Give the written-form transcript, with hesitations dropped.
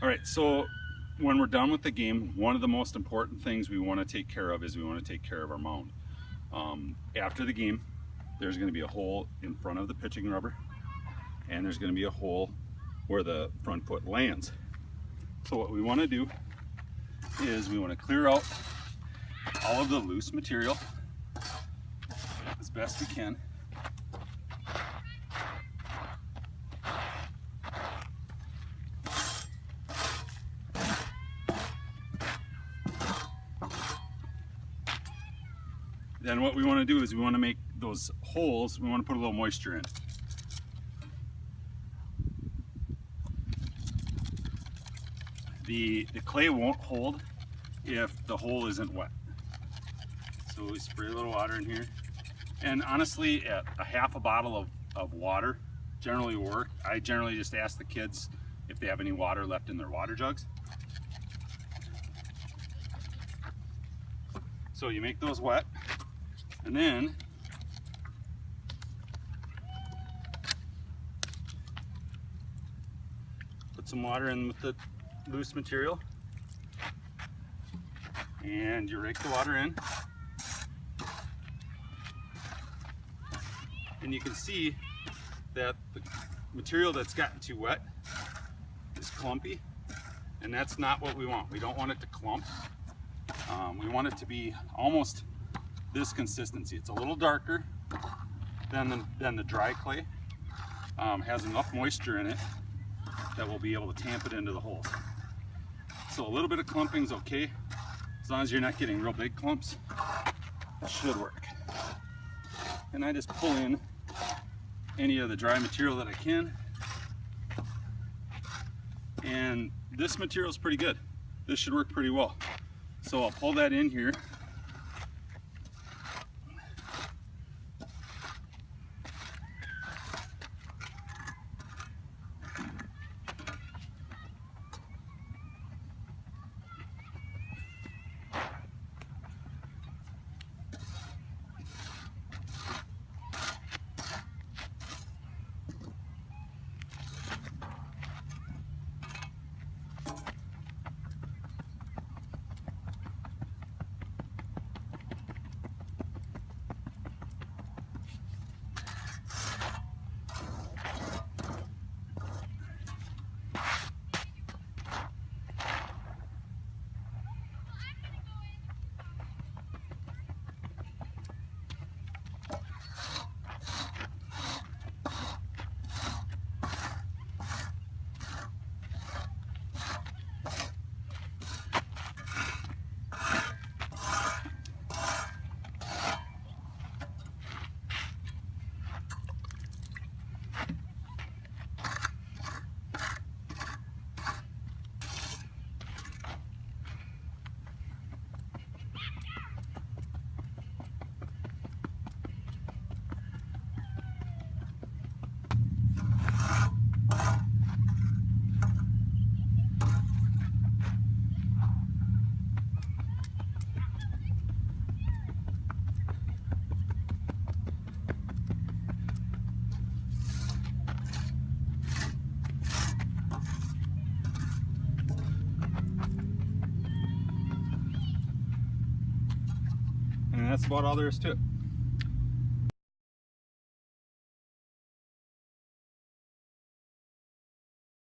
All right, so when we're done with the game, one of the most important things we want to take care of is we want to take care of our mound. After the game, there's going to be a hole in front of the pitching rubber, and there's going to be a hole where the front foot lands. So what we want to do is we want to clear out all of the loose material as best we can. Then what we want to do is we want to make those holes, we want to put a little moisture in. The clay won't hold if the hole isn't wet. So we spray a little water in here. And honestly, at a half a bottle of water generally work. I generally just ask the kids if they have any water left in their water jugs. So you make those wet, and then put some water in with the loose material, and you rake the water in, and you can see that the material that's gotten too wet is clumpy, and that's not what we want. We don't want it to clump. We want it to be almost this consistency. It's a little darker than the dry clay. Has enough moisture in it that we'll be able to tamp it into the holes. So a little bit of clumping is okay, as long as you're not getting real big clumps. It should work. And I just pull in any of the dry material that I can. And this material is pretty good. This should work pretty well. So I'll pull that in here. And that's about all there is to it.